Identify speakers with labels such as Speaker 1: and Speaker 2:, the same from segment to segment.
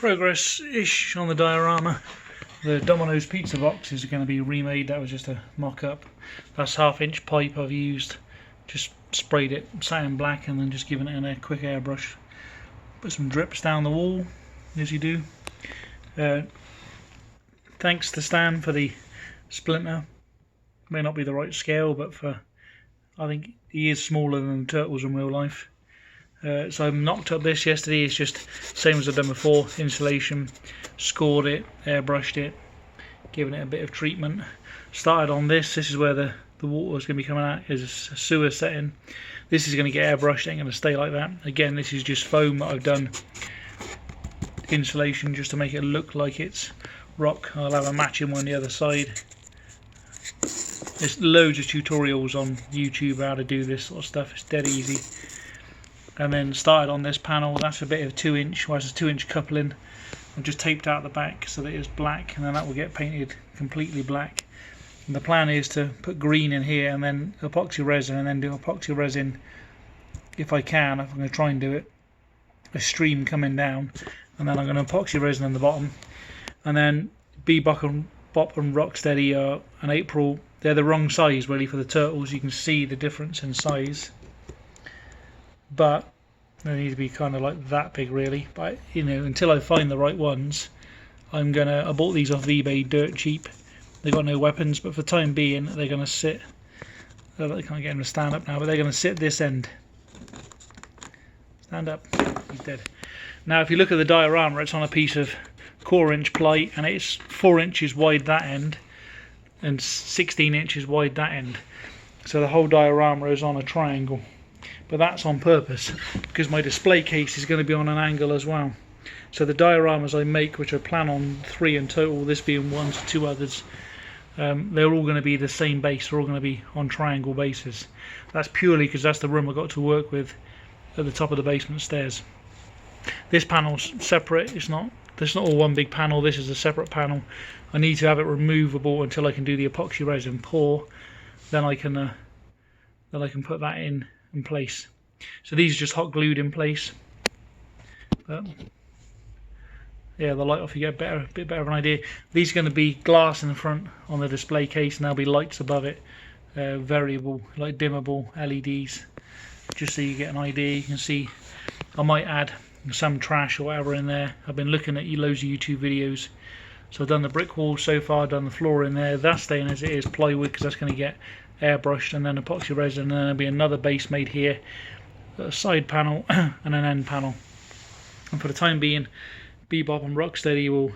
Speaker 1: Progress-ish on the diorama. The Domino's pizza box is going to be remade. That was just a mock-up. That's 1/2 inch pipe I've used. Just sprayed it satin black and then just given it in a quick airbrush. Put some drips down the wall, as you do. Thanks to Stan for the splinter. May not be the right scale, but I think he is smaller than the turtles in real life. So I knocked up this yesterday. It's just same as I've done before. Insulation, scored it, airbrushed it, given it a bit of treatment. Started on this. This is where the water is going to be coming out. Is a sewer setting. This is going to get airbrushed. It ain't going to stay like that. Again, this is just foam that I've done. Insulation just to make it look like it's rock. I'll have a matching one on the other side. There's loads of tutorials on YouTube how to do this sort of stuff. It's dead easy. And then started on this panel. That's a bit of 2-inch. Well, it's a 2-inch coupling. I've just taped out the back so that it's black, and then that will get painted completely black. And the plan is to put green in here and then epoxy resin, and then do epoxy resin if I can. I'm going to try and do it. A stream coming down, and then I'm going to epoxy resin in the bottom. And then Bebop and Rocksteady and April, they're the wrong size really for the turtles. You can see the difference in size, but they need to be kind of like that big really. But you know, until I find the right ones, I bought these off eBay dirt cheap. They've got no weapons, but for the time being they're going to sit. I can't get him to stand up now, but they're going to sit this end. Stand up. He's dead. Now if you look at the diorama, it's on a piece of 4-inch ply, and it's 4 inches wide that end and 16 inches wide that end. So the whole diorama is on a triangle. But that's on purpose because my display case is going to be on an angle as well. So the dioramas I make, which I plan on 3 in total, this being 1 to 2 others, they're all going to be the same base. They're all going to be on triangle bases. That's purely because that's the room I got to work with at the top of the basement stairs. This panel's separate. It's not all one big panel. This is a separate panel. I need to have it removable until I can do the epoxy resin pour. Then I can put that in place. So these are just hot glued in place. But yeah, the light off, you get a bit better of an idea. These are going to be glass in the front on the display case, and there'll be lights above it, variable, like dimmable LEDs, just so you get an idea. You can see I might add some trash or whatever in there. I've been looking at loads of YouTube videos. So I've done the brick wall so far, done the floor in there. That's staying as it is, plywood, because that's going to get airbrushed, and then epoxy resin, and then there'll be another base made here, a side panel and an end panel. And for the time being, Bebop and Rocksteady will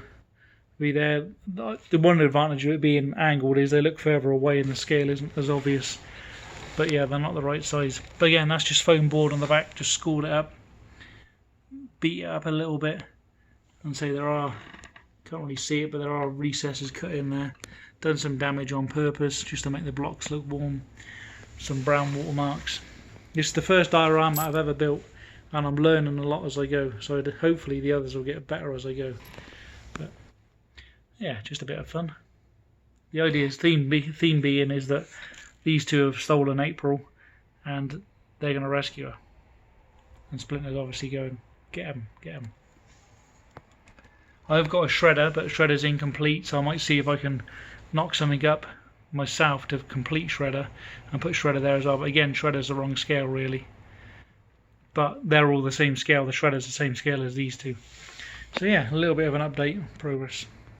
Speaker 1: be there. The one advantage of it being angled is they look further away and the scale isn't as obvious. But yeah, they're not the right size. But again, that's just foam board on the back, just scored it up, beat it up a little bit, and say can't really see it, but there are recesses cut in there. Done some damage on purpose just to make the blocks look warm. Some brown watermarks. This is the first diorama I've ever built, and I'm learning a lot as I go, so hopefully the others will get better as I go. But yeah, just a bit of fun. The idea is theme being is that these two have stolen April and they're going to rescue her, and Splinter's obviously going get him. I've got a shredder, but the shredder's incomplete, so I might see if I can knock something up myself to complete shredder and put shredder there as well. But again, shredder's the wrong scale really, but they're all the same scale. The shredder's the same scale as these two. So yeah, a little bit of an update, progress.